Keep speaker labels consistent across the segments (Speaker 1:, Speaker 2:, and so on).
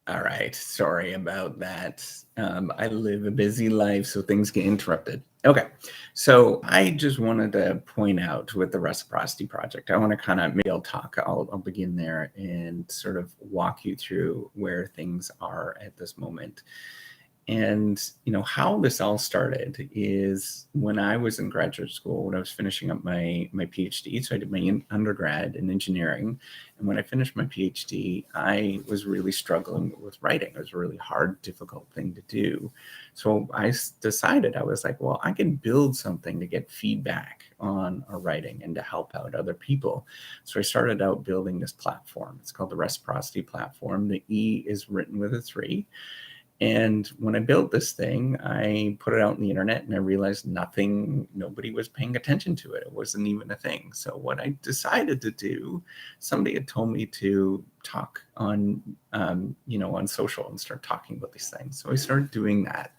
Speaker 1: All right. Sorry about that. I live a busy life, so things get interrupted. Okay. So I just wanted to point out with the reciprocity project, I want to kind of, maybe I'll begin there and sort of walk you through where things are at this moment. And how this all started is when I was in graduate school, when I was finishing up my PhD. So I did my undergrad in engineering, and when I finished my PhD, I was really struggling with writing. It was a really hard, difficult thing to do. So decided, I was like, well, I can build something to get feedback on our writing and to help out other people. So I started out building this platform. It's called the Reciprocity Platform. The E is written with a 3. And when I built this thing, I put it out on the internet and I realized nobody was paying attention to it. It wasn't even a thing. So what I decided to do, somebody had told me to talk on social and start talking about these things. So I started doing that,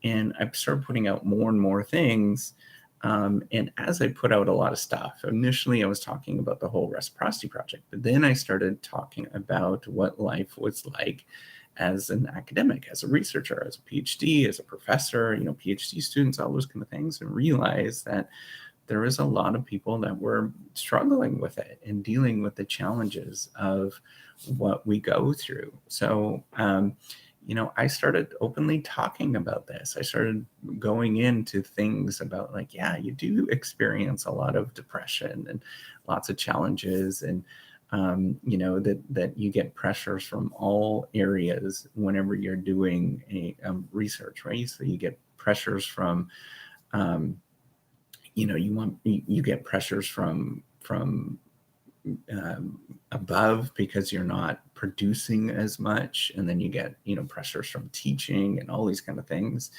Speaker 1: and I started putting out more and more things. And as I put out a lot of stuff, initially I was talking about the whole reciprocity project, but then I started talking about what life was like as an academic, as a researcher, as a PhD, as a professor, PhD students, all those kind of things, and realized that there is a lot of people that were struggling with it and dealing with the challenges of what we go through. So, I started openly talking about this. I started going into things about, like, yeah, you do experience a lot of depression and lots of challenges, and that you get pressures from all areas whenever you're doing a research, right? So you get pressures from um, you get pressures from above because you're not producing as much, and then you get pressures from teaching and all these kind of things.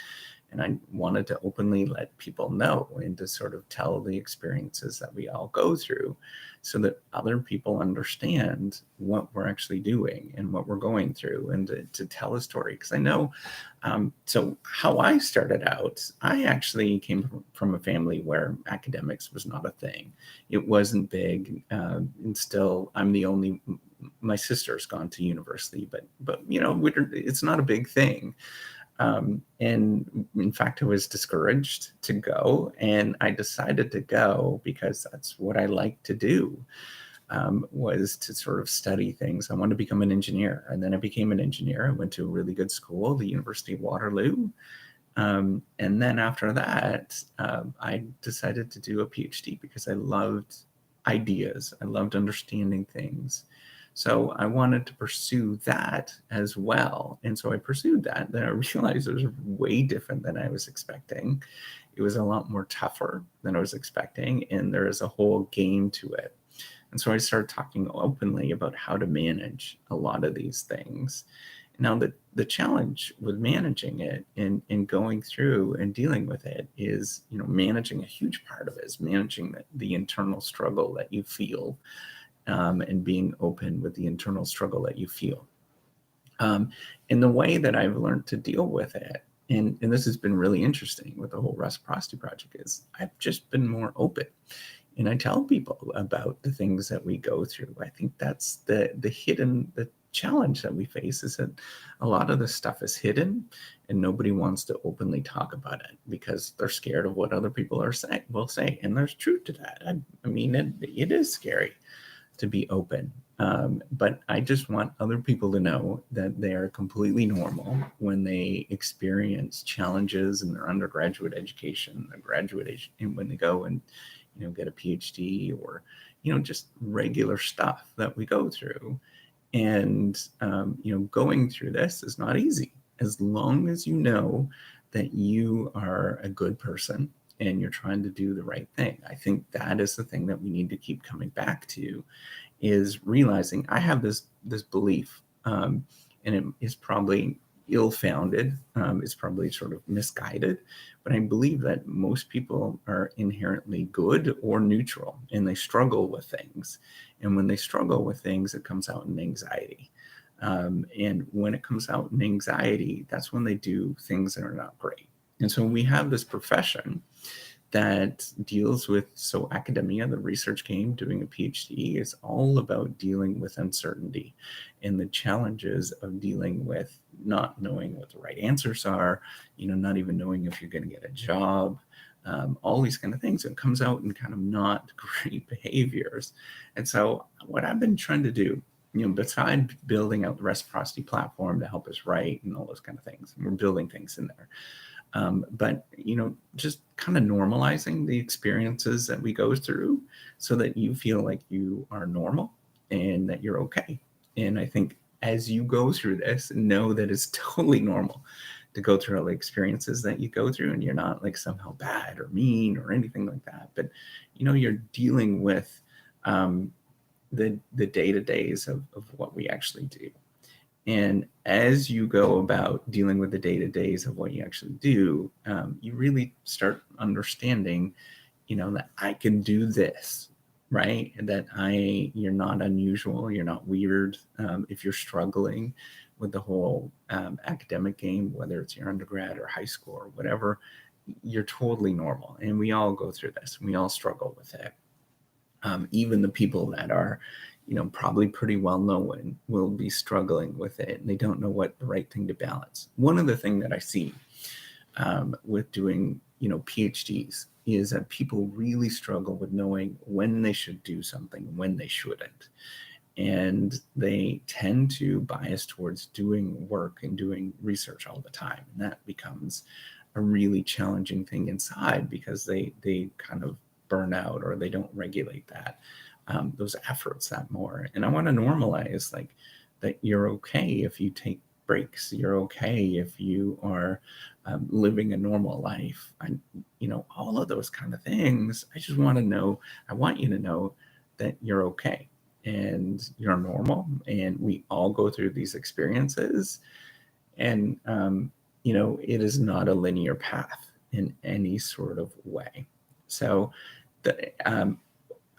Speaker 1: And I wanted to openly let people know and to sort of tell the experiences that we all go through so that other people understand what we're actually doing and what we're going through, and to tell a story. Because I know, so how I started out, I actually came from a family where academics was not a thing. It wasn't big. And still, I'm the only, my sister's gone to university, but it's not a big thing. And in fact, I was discouraged to go, and I decided to go because that's what I like to do, was to sort of study things. I wanted to become an engineer, and then I became an engineer. I went to a really good school, the University of Waterloo. And then after that, I decided to do a PhD because I loved ideas. I loved understanding things. So I wanted to pursue that as well. And so I pursued that. Then I realized it was way different than I was expecting. It was a lot more tougher than I was expecting. And there is a whole game to it. And so I started talking openly about how to manage a lot of these things. Now, the challenge with managing it and going through and dealing with it is, managing, a huge part of it is managing the internal struggle that you feel, and being open with the internal struggle that you feel. And the way that I've learned to deal with it, and this has been really interesting with the whole reciprocity project, is I've just been more open. And I tell people about the things that we go through. I think that's the challenge that we face, is that a lot of this stuff is hidden and nobody wants to openly talk about it because they're scared of what other people will say. And there's truth to that. I mean, it is scary to be open. But I just want other people to know that they are completely normal when they experience challenges in their undergraduate education, their graduate education, when they go and get a PhD, or just regular stuff that we go through. And going through this is not easy, as long as you know that you are a good person and you're trying to do the right thing. I think that is the thing that we need to keep coming back to, is realizing I have this belief, and it is probably ill-founded. It's probably sort of misguided, but I believe that most people are inherently good or neutral, and they struggle with things. And when they struggle with things, it comes out in anxiety. And when it comes out in anxiety, that's when they do things that are not great. And so we have this profession that deals with, so academia, the research game, doing a PhD is all about dealing with uncertainty and the challenges of dealing with not knowing what the right answers are, not even knowing if you're going to get a job, all these kind of things. It comes out in kind of not great behaviors. And so what I've been trying to do, besides building out the reciprocity platform to help us write and all those kind of things, and we're building things in there. But, just kind of normalizing the experiences that we go through so that you feel like you are normal and that you're okay. And I think as you go through this, know that it's totally normal to go through all the experiences that you go through, and you're not like somehow bad or mean or anything like that. But, you're dealing with the day-to-days of what we actually do. And as you go about dealing with the day-to-days of what you actually do, you really start understanding, that I can do this, right? And that you're not unusual, you're not weird. If you're struggling with the whole academic game, whether it's your undergrad or high school or whatever, you're totally normal. And we all go through this. We all struggle with it. Even the people that are, probably pretty well known will be struggling with it, and they don't know what the right thing to balance. One of the things that I see with doing, PhDs is that people really struggle with knowing when they should do something, when they shouldn't. And they tend to bias towards doing work and doing research all the time. And that becomes a really challenging thing inside because they kind of burn out or they don't regulate those efforts that more. And I want to normalize like that you're okay if you take breaks. You're okay if you are living a normal life. And, all of those kind of things. I just want you to know that you're okay and you're normal, and we all go through these experiences. And, it is not a linear path in any sort of way. So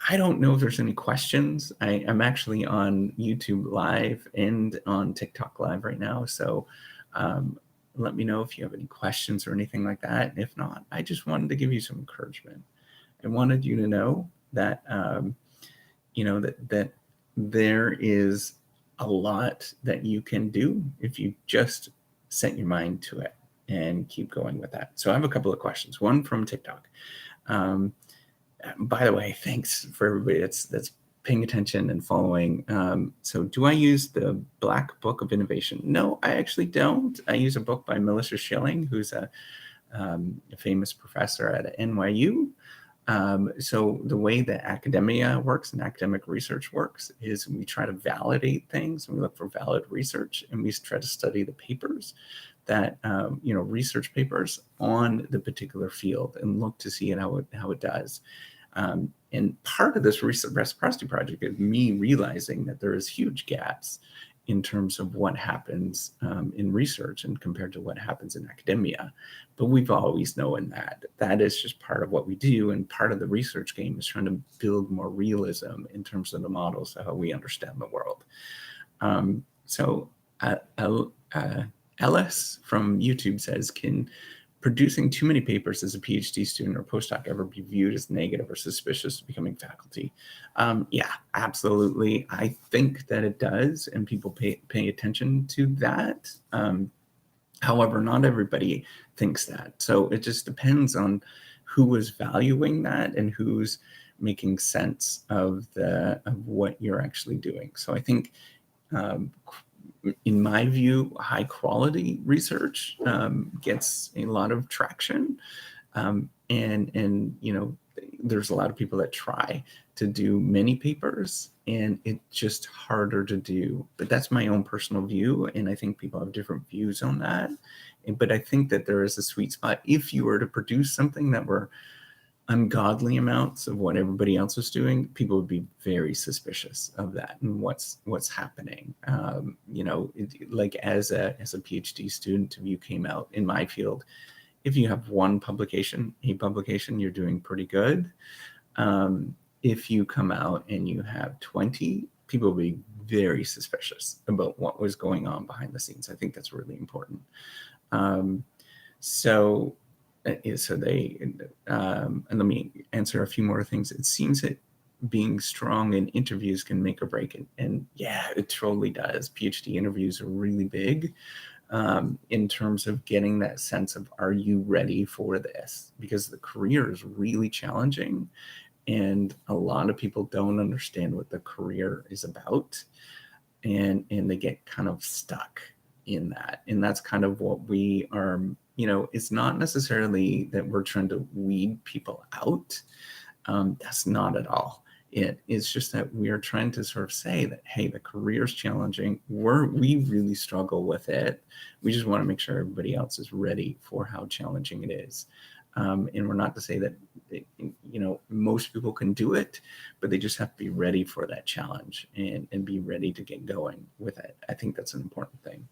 Speaker 1: I don't know if there's any questions. I'm actually on YouTube Live and on TikTok Live right now. So let me know if you have any questions or anything like that. And if not, I just wanted to give you some encouragement. I wanted you to know that, that there is a lot that you can do if you just set your mind to it and keep going with that. So I have a couple of questions. One from TikTok. By the way, thanks for everybody that's paying attention and following. So do I use the Black Book of Innovation? No, I actually don't. I use a book by Melissa Schilling, who's a famous professor at NYU. So the way that academia works and academic research works is we try to validate things, and we look for valid research, and we try to study the papers that, research papers on the particular field and look to see how it does. And part of this reciprocity project is me realizing that there is huge gaps in terms of what happens in research and compared to what happens in academia. But we've always known that is just part of what we do. And part of the research game is trying to build more realism in terms of the models of how we understand the world. Ellis from YouTube says, can producing too many papers as a PhD student or postdoc ever be viewed as negative or suspicious of becoming faculty? Yeah, absolutely. I think that it does, and people pay attention to that. However, not everybody thinks that. So it just depends on who is valuing that and who's making sense of what you're actually doing. So I think, in my view, high quality research gets a lot of traction. And there's a lot of people that try to do many papers, and it's just harder to do. But that's my own personal view, and I think people have different views on that. But I think that there is a sweet spot. If you were to produce something that were ungodly amounts of what everybody else was doing, people would be very suspicious of that and what's happening. Like as a PhD student, if you came out in my field, if you have a publication, you're doing pretty good. If you come out and you have 20, people will be very suspicious about what was going on behind the scenes. I think that's really important. So So they, and let me answer a few more things. It seems that being strong in interviews can make or break it. And yeah, it totally does. PhD interviews are really big in terms of getting that sense of, are you ready for this? Because the career is really challenging. And a lot of people don't understand what the career is about. And they get kind of stuck in that. And that's kind of what we are, it's not necessarily that we're trying to weed people out. That's not at all. It is just that we are trying to sort of say that, hey, the career is challenging. We really struggle with it. We just want to make sure everybody else is ready for how challenging it is. And we're not to say that, most people can do it, but they just have to be ready for that challenge and be ready to get going with it. I think that's an important thing.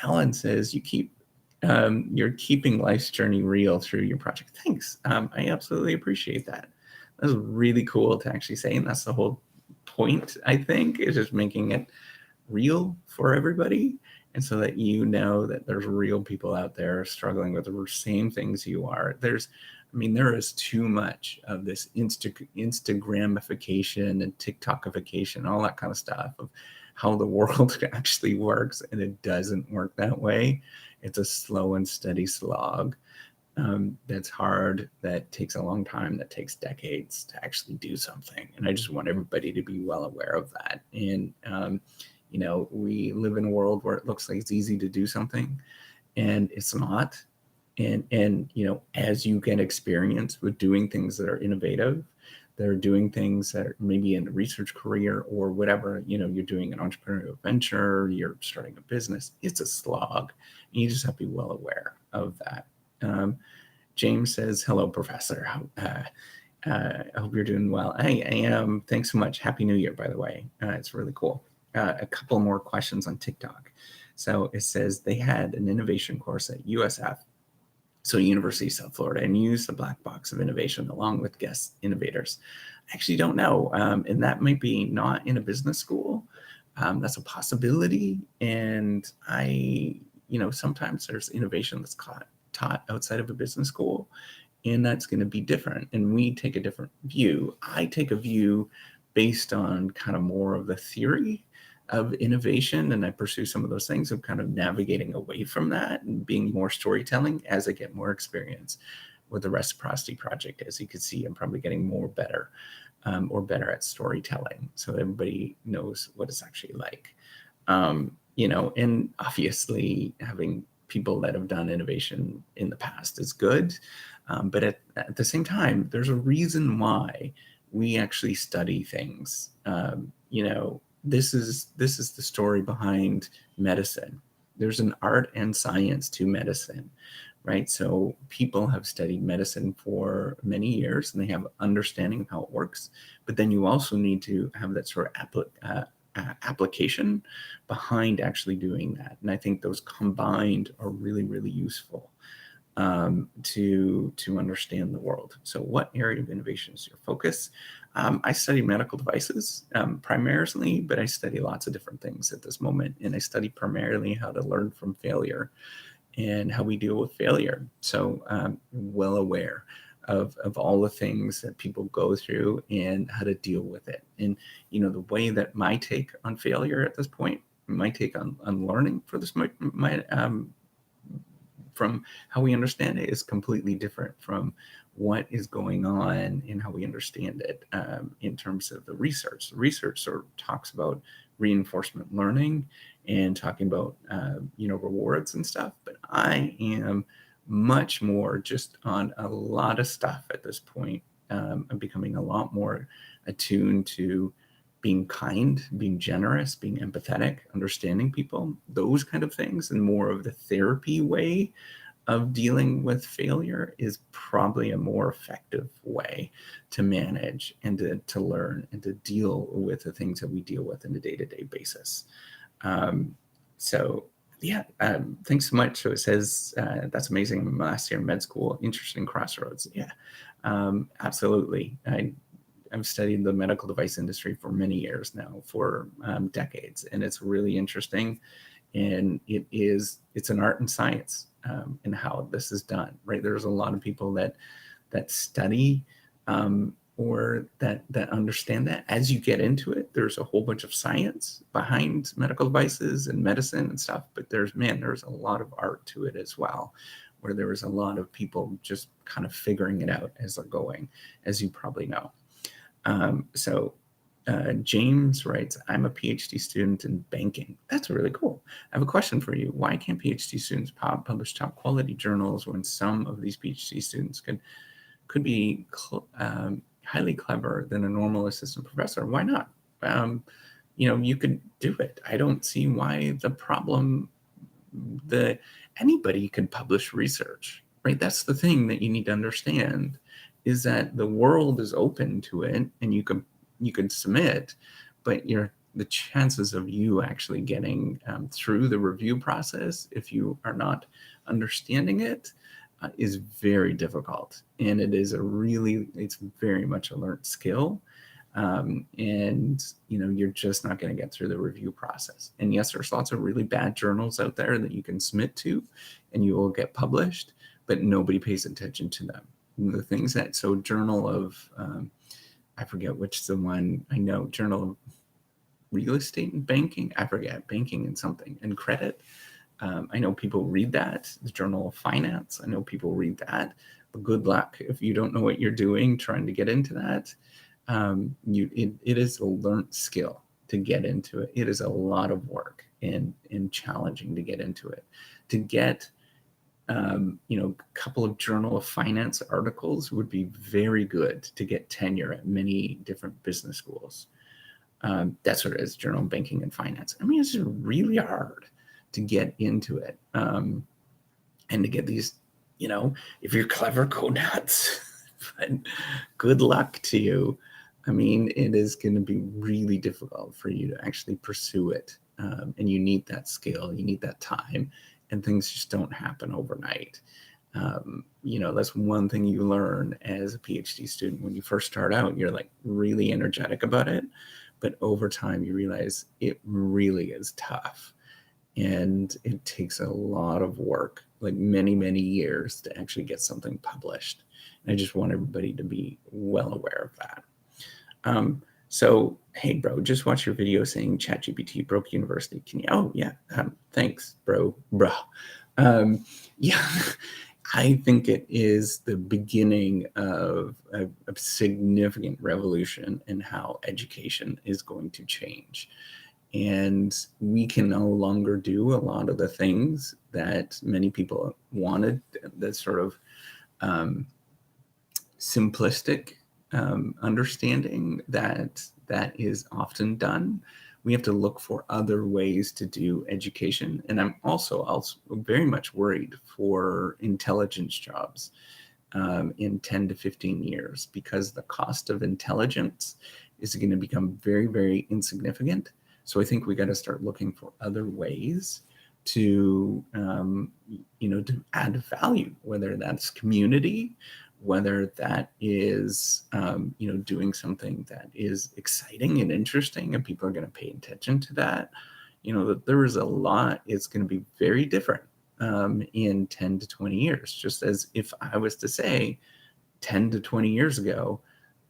Speaker 1: Alan says, you're keeping life's journey real through your project. Thanks. I absolutely appreciate that. That's really cool to actually say. And that's the whole point, I think, is just making it real for everybody. And so that that there's real people out there struggling with the same things you are. There is too much of this Instagramification and TikTokification, all that kind of stuff of how the world actually works. And it doesn't work that way. It's a slow and steady slog. That's hard, that takes a long time, that takes decades to actually do something. And I just want everybody to be well aware of that. And, we live in a world where it looks like it's easy to do something, and it's not. And as you get experience with doing things that are innovative, they're doing things that are maybe in a research career or whatever, you're doing an entrepreneurial venture, you're starting a business, it's a slog. And you just have to be well aware of that. James says, hello, Professor. I hope you're doing well. I am. Thanks so much. Happy New Year, by the way. It's really cool. A couple more questions on TikTok. So it says they had an innovation course at USF, so University of South Florida, and used the black box of innovation along with guest innovators. I actually don't know. And that might be not in a business school. That's a possibility. And sometimes there's innovation that's taught outside of a business school, and that's going to be different. And we take a different view. I take a view based on kind of more of the theory of innovation, and I pursue some of those things of kind of navigating away from that and being more storytelling as I get more experience with the Reciprocity Project. As you can see, I'm probably getting better at storytelling, so everybody knows what it's actually like. And obviously having people that have done innovation in the past is good, but at the same time, there's a reason why we actually study things. This is the story behind medicine. There's an art and science to medicine, right? So people have studied medicine for many years and they have understanding of how it works, but then you also need to have that sort of application behind actually doing that. And I think those combined are really, really useful to understand the world. So what area of innovation is your focus? I study medical devices primarily, but I study lots of different things at this moment. And I study primarily how to learn from failure and how we deal with failure. So well aware of all the things that people go through and how to deal with it. And, the way that my take on failure at this point, my take on learning for this, from how we understand it is completely different from what is going on and how we understand it in terms of the research. The research sort of talks about reinforcement learning and talking about, rewards and stuff. But I am much more just on a lot of stuff at this point. I'm becoming a lot more attuned to being kind, being generous, being empathetic, understanding people, those kind of things, and more of the therapy way of dealing with failure is probably a more effective way to manage and to learn and to deal with the things that we deal with on a day-to-day basis. Thanks so much. So it says, that's amazing. I'm last year in med school, interesting crossroads. Yeah, absolutely. I've studied the medical device industry for many years now, for decades, and it's really interesting. And it's an art and science in how this is done, right? There's a lot of people that study or that understand that. As you get into it, there's a whole bunch of science behind medical devices and medicine and stuff, but there's a lot of art to it as well, where there was a lot of people just kind of figuring it out as they're going, as you probably know. James writes, I'm a PhD student in banking. That's really cool. I have a question for you. Why can't PhD students publish top quality journals when some of these PhD students could be highly clever than a normal assistant professor? Why not? You could do it. I don't see why the problem, anybody can publish research, right? That's the thing that you need to understand, is that the world is open to it, and you can submit, but the chances of you actually getting through the review process, if you are not understanding it, is very difficult. And it's very much a learned skill. And you're just not going to get through the review process. And yes, there's lots of really bad journals out there that you can submit to and you will get published, but nobody pays attention to them. The things Journal of, I forget which is the one I know, Journal of Real Estate and Banking, I forget, banking and something, and credit. I know people read that. The Journal of Finance, I know people read that. But good luck if you don't know what you're doing trying to get into that. It is a learned skill to get into it. It is a lot of work and challenging to get into it. To get a couple of Journal of Finance articles would be very good to get tenure at many different business schools. That's what it is, Journal of Banking and Finance. I mean, it's just really hard to get into it. And to get these, if you're clever, go nuts. But good luck to you. I mean, it is going to be really difficult for you to actually pursue it. And you need that skill, you need that time, and things just don't happen overnight. That's one thing you learn as a PhD student. When you first start out, you're like really energetic about it. But over time, you realize it really is tough. And it takes a lot of work, like many, many years, to actually get something published. And I just want everybody to be well aware of that. So, hey, bro, just watch your video saying ChatGPT broke university. Can you? Oh, yeah. Thanks, bro. Yeah, I think it is the beginning of a significant revolution in how education is going to change. And we can no longer do a lot of the things that many people wanted, that sort of simplistic understanding that is often done. We have to look for other ways to do education. And I'm also very much worried for intelligence jobs in 10 to 15 years, because the cost of intelligence is going to become very, very insignificant. So I think we got to start looking for other ways to, to add value, whether that's community, whether that is, doing something that is exciting and interesting and people are going to pay attention to that. That there is a lot, it's going to be very different in 10 to 20 years. Just as if I was to say 10 to 20 years ago,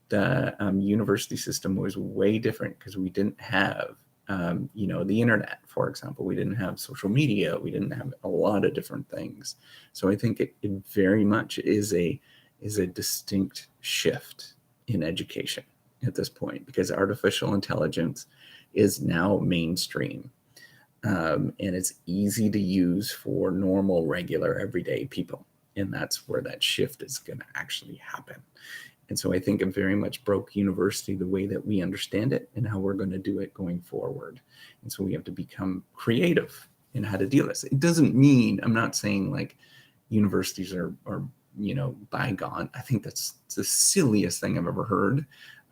Speaker 1: the university system was way different because we didn't have, the internet, for example. We didn't have social media. We didn't have a lot of different things. So I think it very much is a distinct shift in education at this point, because artificial intelligence is now mainstream. And it's easy to use for normal, regular, everyday people. And that's where that shift is going to actually happen. And so I think it very much broke university the way that we understand it and how we're going to do it going forward. And so we have to become creative in how to deal with this. It doesn't mean, I'm not saying like universities are bygone. I think that's the silliest thing I've ever heard.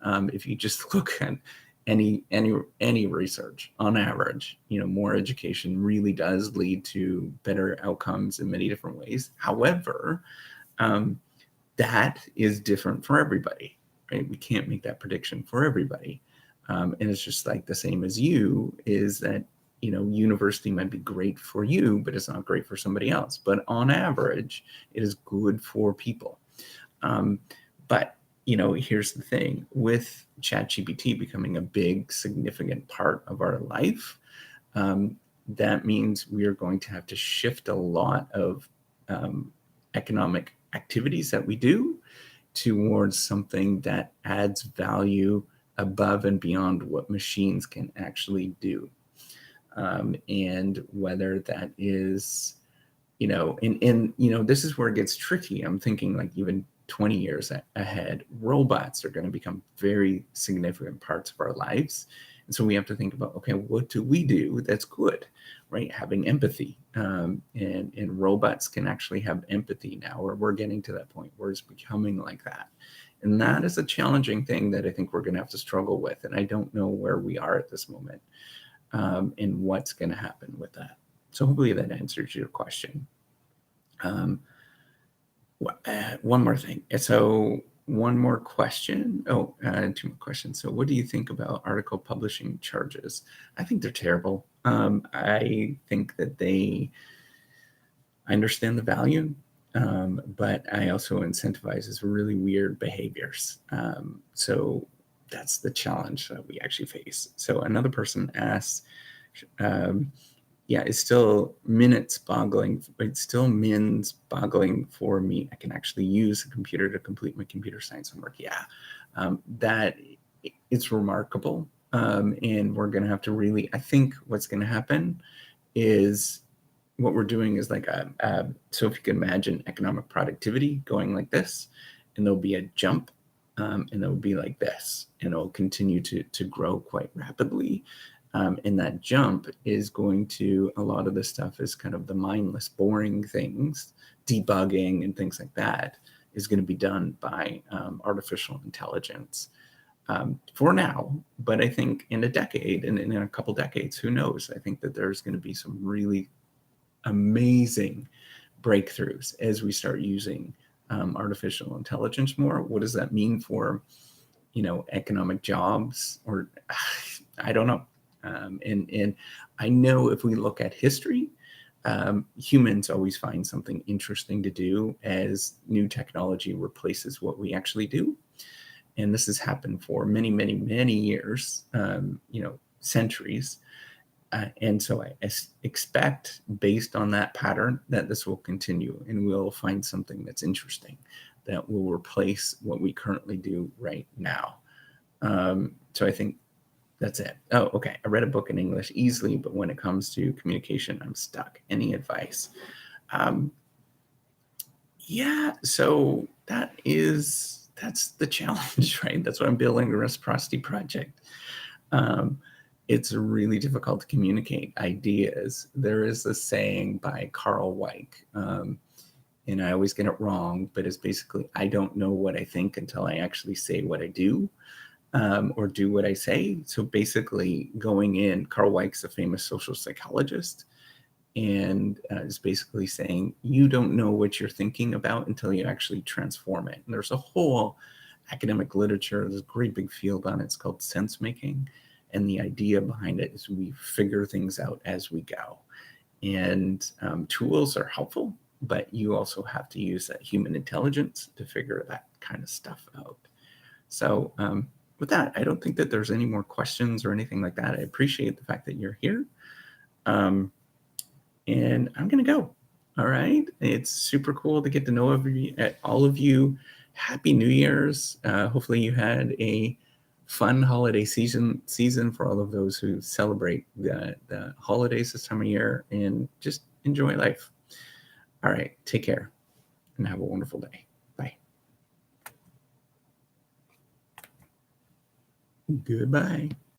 Speaker 1: If you just look at any research, on average, more education really does lead to better outcomes in many different ways. However, that is different for everybody, right? We can't make that prediction for everybody. And it's just like the same as you, is that, university might be great for you, but it's not great for somebody else. But on average, it is good for people. But here's the thing: with ChatGPT becoming a big, significant part of our life, that means we are going to have to shift a lot of economic activities that we do towards something that adds value above and beyond what machines can actually do. And whether that is, this is where it gets tricky. I'm thinking like even 20 years ahead, robots are going to become very significant parts of our lives. And so we have to think about, okay, what do we do that's good, right? Having empathy. And robots can actually have empathy now, or we're getting to that point where it's becoming like that. And that is a challenging thing that I think we're going to have to struggle with. And I don't know where we are at this moment, and what's going to happen with that. So hopefully that answers your question. One more thing. So one more question. Two more questions. So what do you think about article publishing charges? I think they're terrible. I think that I understand the value, but I also incentivizes really weird behaviors. So that's the challenge that we actually face. So another person asks, it's still minutes boggling. It's still mins boggling for me. I can actually use a computer to complete my computer science homework. That it's remarkable. And we're going to have to really, I think what's going to happen is what we're doing is like, so if you can imagine economic productivity going like this, and there'll be a jump, and it'll be like this, and it'll continue to grow quite rapidly. And that jump is going to, a lot of this stuff is kind of the mindless, boring things, debugging and things like that is going to be done by artificial intelligence for now. But I think in a decade, and in a couple decades, who knows? I think that there's going to be some really amazing breakthroughs as we start using artificial intelligence more. What does that mean for, economic jobs? Or I don't know. And I know if we look at history, humans always find something interesting to do as new technology replaces what we actually do. And this has happened for many, many, many years, centuries. And so I expect, based on that pattern, that this will continue, and we'll find something that's interesting that will replace what we currently do right now. So I think that's it. Oh, okay. I read a book in English easily, but when it comes to communication, I'm stuck. Any advice? So that's the challenge, right? That's what I'm building the reciprocity project. It's really difficult to communicate ideas. There is a saying by Carl Weick, and I always get it wrong, but it's basically, I don't know what I think until I actually say what I do. Or do what I say. So basically going in, Carl Weick's a famous social psychologist, and is basically saying, you don't know what you're thinking about until you actually transform it. And there's a whole academic literature, there's a great big field on it. It's called sense making. And the idea behind it is we figure things out as we go. And tools are helpful, but you also have to use that human intelligence to figure that kind of stuff out. So, with that, I don't think that there's any more questions or anything like that. I appreciate the fact that you're here. And I'm going to go. All right. It's super cool to get to know all of you. Happy New Year's. Hopefully you had a fun holiday season for all of those who celebrate the holidays this time of year, and just enjoy life. All right. Take care and have a wonderful day. Bye. Goodbye.